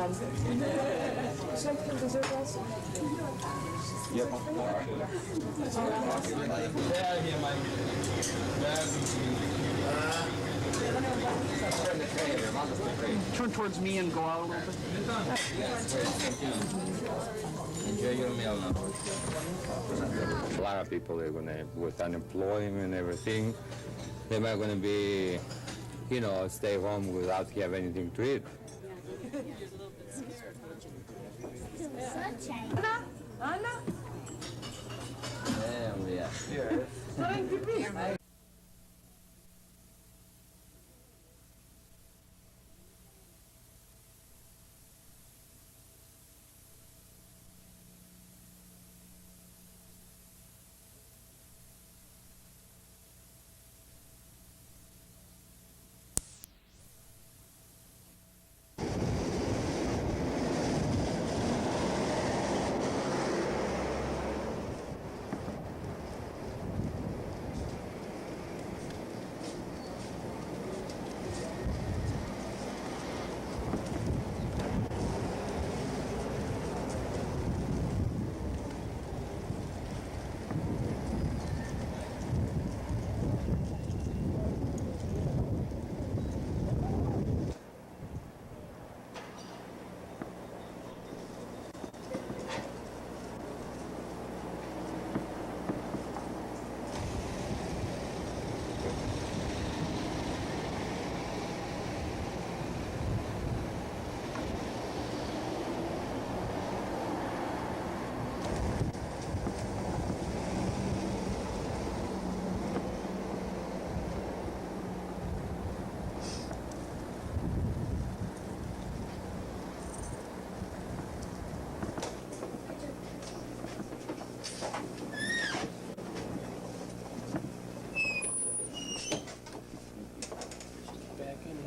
Something dessert also? Yep. Turn towards me and go out a little bit. Enjoy your meal now. A lot of people are going to, with unemployment and everything, they're not going to be, stay home without have anything to eat. Anna?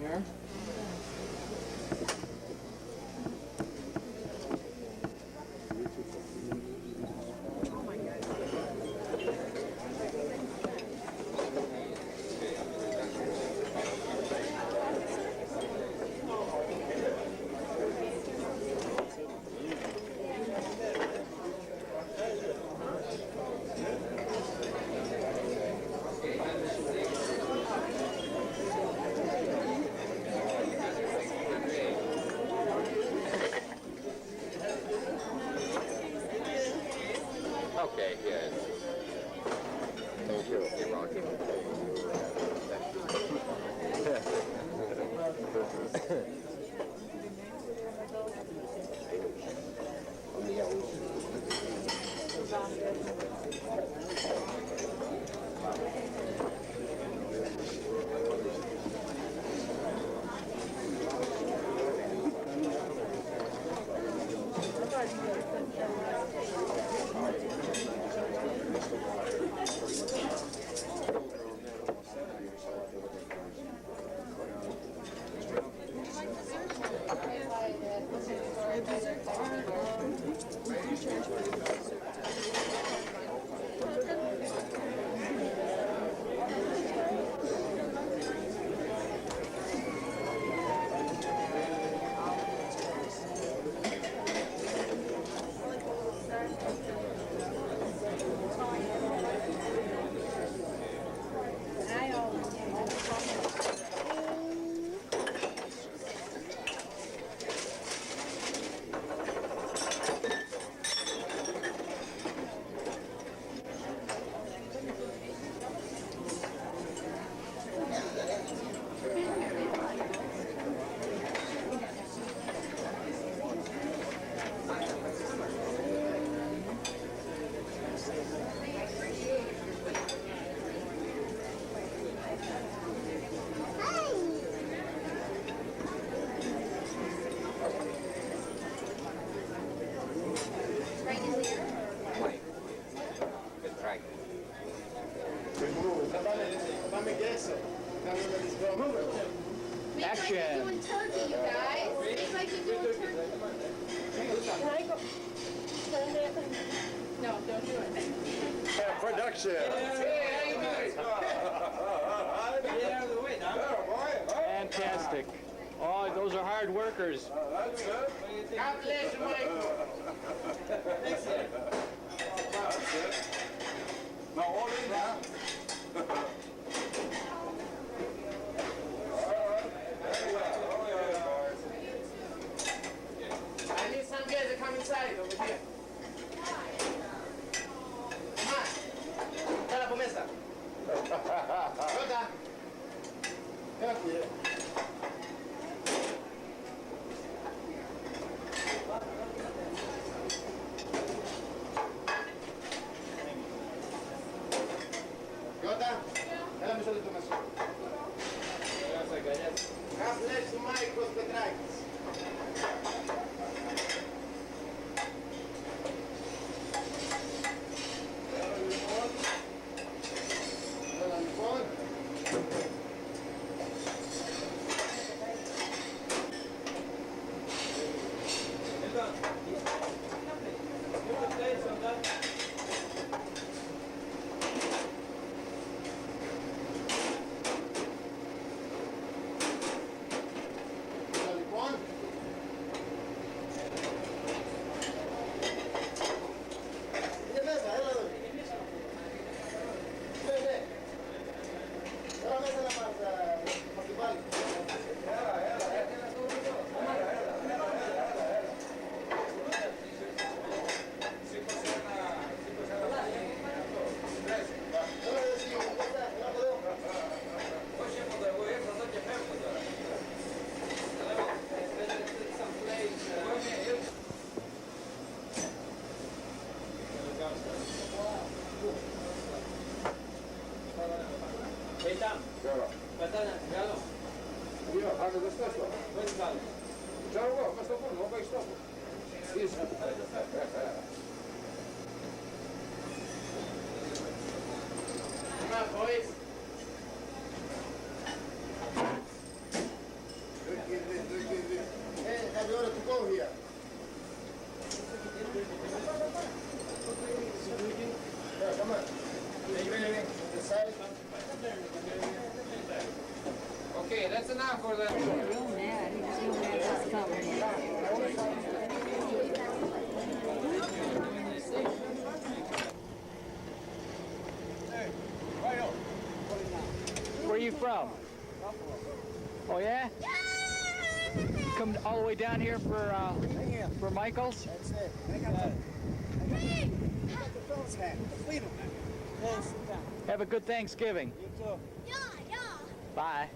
Yeah. Okay, yes. Thank you. You're welcome. Action! Doing turkey, you guys. It's like you're doing turkey. Can I go? No, don't do it. Production. Get out of the way, Don. Fantastic. Oh, those are hard workers. That's it. God bless you, Michael. That's it. Now all in now. I need some guys to come inside over here. Come on. Dá la promesa. Jota. Vem aqui. Jota. Dá la mesa de tu mesa. God bless you, Michael Petragis. Come on, boys. Hey, have you ordered to go here? Yeah, come on. This side. Okay, that's enough for the... Real mad. He was real mad just coming. Where are you from? Oh yeah? Come all the way down here for Michael's? That's it. I got the Phil's hat, the Freedom hat. Yeah, sit down. Have a good Thanksgiving. You too. Bye.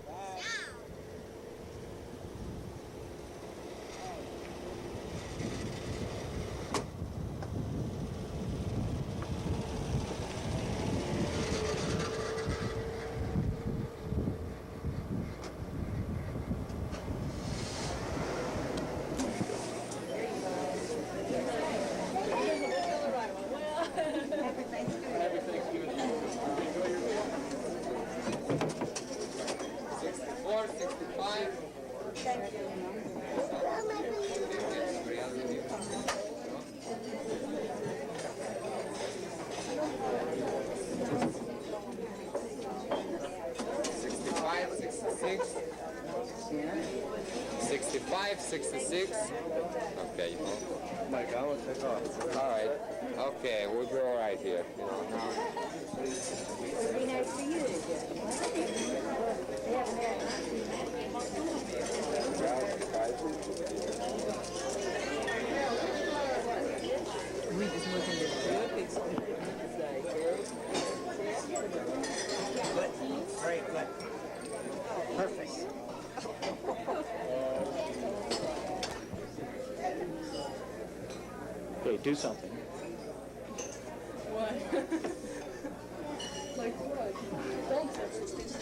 Okay. Mike, I will take off. All right. Okay, we'll be all right here. You know, now. It'd be nice for you We just look in the Very good. Perfect. Okay, do something. What? Like what? Don't touch this piece.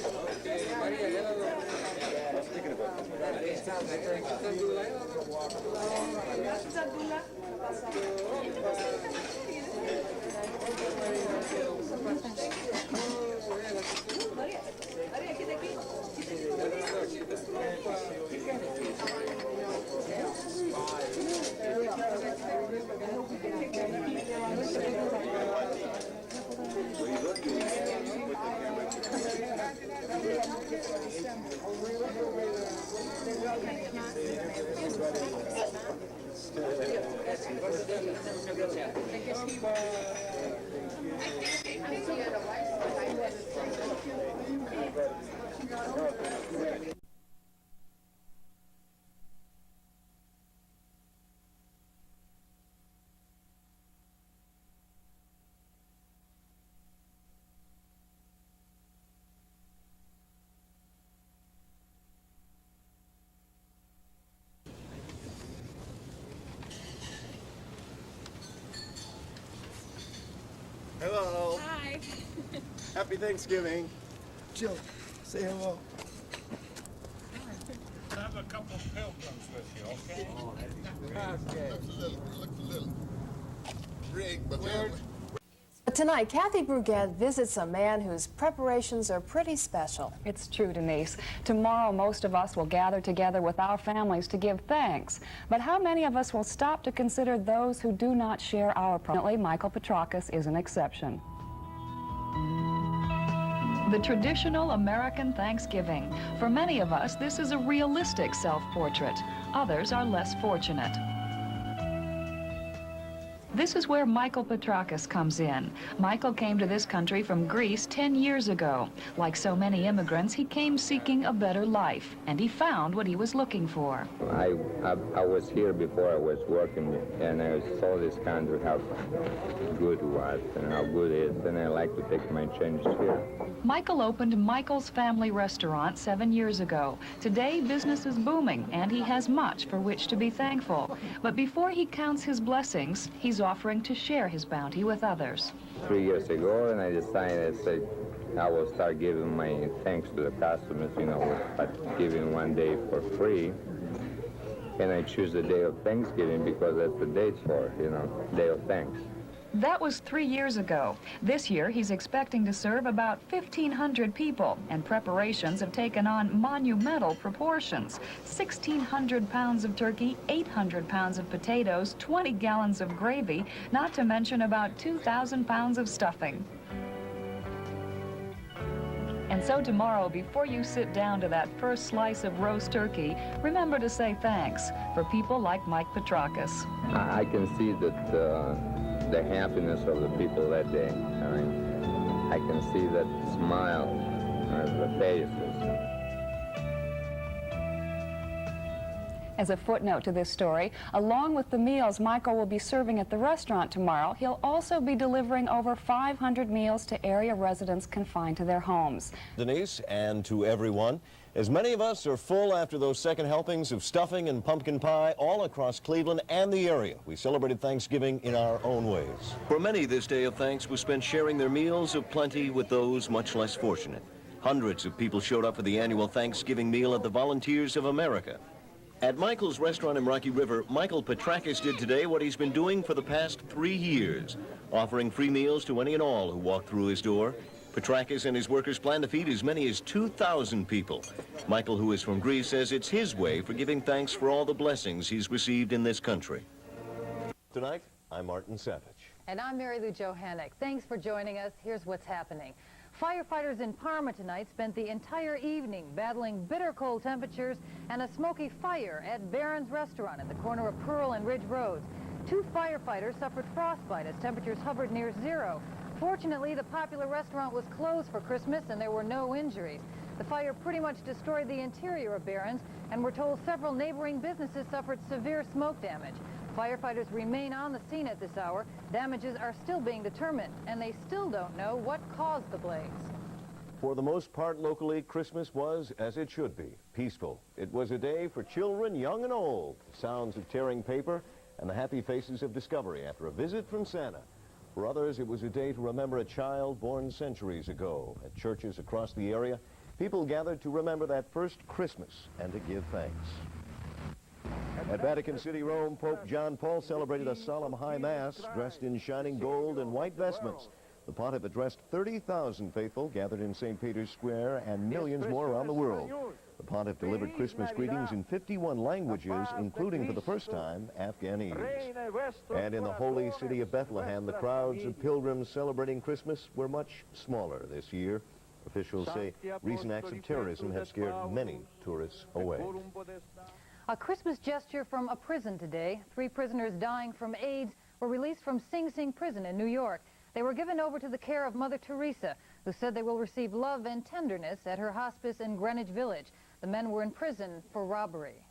Maria, queda aquí. Hello. Hi. Happy Thanksgiving. Jill, say hello. Have a couple of pilgrims with you, okay? Looks a little rigged, but Tonight, Cathy Brugett visits a man whose preparations are pretty special. It's true, Denise. Tomorrow, most of us will gather together with our families to give thanks. But how many of us will stop to consider those who do not share our promise? Michael Petrakis is an exception. The traditional American Thanksgiving. For many of us, this is a realistic self-portrait. Others are less fortunate. This is where Michael Petrakis comes in. Michael came to this country from Greece 10 years ago. Like so many immigrants, he came seeking a better life, and he found what he was looking for. I was here before I was working, and I saw this country, how good it was and how good it is, and I like to take my change here. Michael opened Michael's Family Restaurant 7 years ago. Today, business is booming, and he has much for which to be thankful. But before he counts his blessings, he's offering to share his bounty with others. 3 years ago, and I decided, I will start giving my thanks to the customers, but giving one day for free. And I choose the day of Thanksgiving because that's the date for, Day of Thanks. That was 3 years ago. This year, he's expecting to serve about 1,500 people, and preparations have taken on monumental proportions. 1,600 pounds of turkey, 800 pounds of potatoes, 20 gallons of gravy, not to mention about 2,000 pounds of stuffing. And so tomorrow, before you sit down to that first slice of roast turkey, remember to say thanks for people like Mike Petrakis. I can see that the happiness of the people that day. I can see that smile on the faces. As a footnote to this story, along with the meals Michael will be serving at the restaurant tomorrow, he'll also be delivering over 500 meals to area residents confined to their homes. Denise, and to everyone, as many of us are full after those second helpings of stuffing and pumpkin pie all across Cleveland and the area. We celebrated Thanksgiving in our own ways. For many, this day of thanks was spent sharing their meals of plenty with those much less fortunate. Hundreds of people showed up for the annual Thanksgiving meal at the Volunteers of America. At Michael's restaurant in Rocky River, Michael Petrakis did today what he's been doing for the past 3 years, offering free meals to any and all who walk through his door. Petrakis and his workers plan to feed as many as 2,000 people. Michael, who is from Greece, says it's his way for giving thanks for all the blessings he's received in this country. Tonight, I'm Martin Savage. And I'm Marilou Johanek. Thanks for joining us. Here's what's happening. Firefighters in Parma tonight spent the entire evening battling bitter cold temperatures and a smoky fire at Barron's Restaurant at the corner of Pearl and Ridge Roads. 2 firefighters suffered frostbite as temperatures hovered near zero. Fortunately, the popular restaurant was closed for Christmas and there were no injuries. The fire pretty much destroyed the interior of Barron's, and we're told several neighboring businesses suffered severe smoke damage. Firefighters remain on the scene at this hour. Damages are still being determined, and they still don't know what caused the blaze. For the most part locally, Christmas was, as it should be, peaceful. It was a day for children, young and old. Sounds of tearing paper and the happy faces of discovery after a visit from Santa. For others, it was a day to remember a child born centuries ago. At churches across the area, people gathered to remember that first Christmas and to give thanks. At Vatican City, Rome, Pope John Paul celebrated a solemn high mass dressed in shining gold and white vestments. The pontiff addressed 30,000 faithful gathered in St. Peter's Square and millions more around the world. The pontiff delivered Christmas greetings in 51 languages, including for the first time Afghanese. And in the holy city of Bethlehem, the crowds of pilgrims celebrating Christmas were much smaller this year. Officials say recent acts of terrorism have scared many tourists away. A Christmas gesture from a prison today. 3 prisoners dying from AIDS were released from Sing Sing prison in New York. They were given over to the care of Mother Teresa, who said they will receive love and tenderness at her hospice in Greenwich Village. The men were in prison for robbery.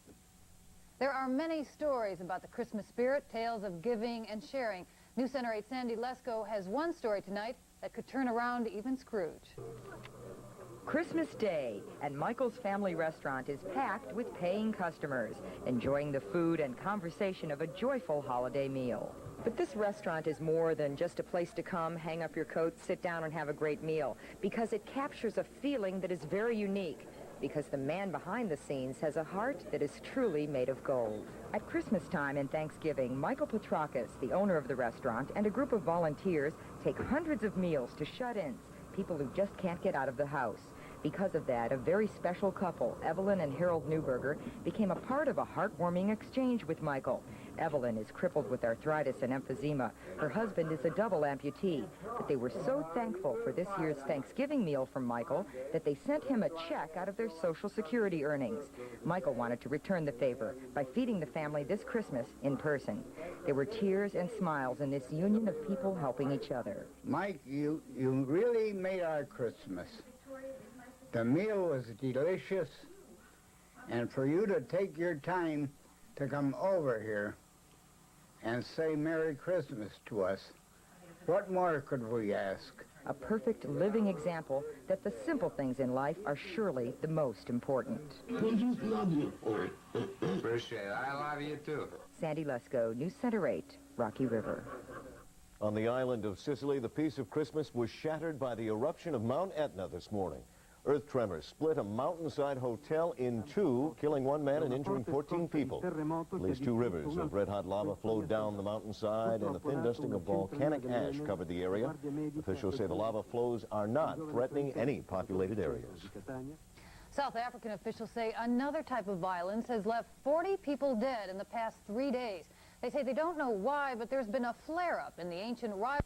There are many stories about the Christmas spirit, tales of giving and sharing. News Center 8's Sandy Lesko has one story tonight that could turn around even Scrooge. Christmas Day, and Michael's Family Restaurant is packed with paying customers, enjoying the food and conversation of a joyful holiday meal. But this restaurant is more than just a place to come, hang up your coat, sit down and have a great meal, because it captures a feeling that is very unique, because the man behind the scenes has a heart that is truly made of gold. At Christmas time and Thanksgiving, Michael Petrakis, the owner of the restaurant, and a group of volunteers take hundreds of meals to shut-ins, people who just can't get out of the house. Because of that, a very special couple, Evelyn and Harold Newberger, became a part of a heartwarming exchange with Michael. Evelyn is crippled with arthritis and emphysema. Her husband is a double amputee. But they were so thankful for this year's Thanksgiving meal from Michael that they sent him a check out of their Social Security earnings. Michael wanted to return the favor by feeding the family this Christmas in person. There were tears and smiles in this union of people helping each other. Mike, you really made our Christmas. The meal was delicious, and for you to take your time to come over here and say Merry Christmas to us, what more could we ask? A perfect living example that the simple things in life are surely the most important. Love you. Appreciate it. I love you too. Sandy Lesko, News Center 8, Rocky River. On the island of Sicily, the peace of Christmas was shattered by the eruption of Mount Etna this morning. Earth tremors split a mountainside hotel in 2, killing 1 man and injuring 14 people. At least 2 rivers of red-hot lava flowed down the mountainside, and a thin dusting of volcanic ash covered the area. Officials say the lava flows are not threatening any populated areas. South African officials say another type of violence has left 40 people dead in the past 3 days. They say they don't know why, but there's been a flare-up in the ancient rivalry.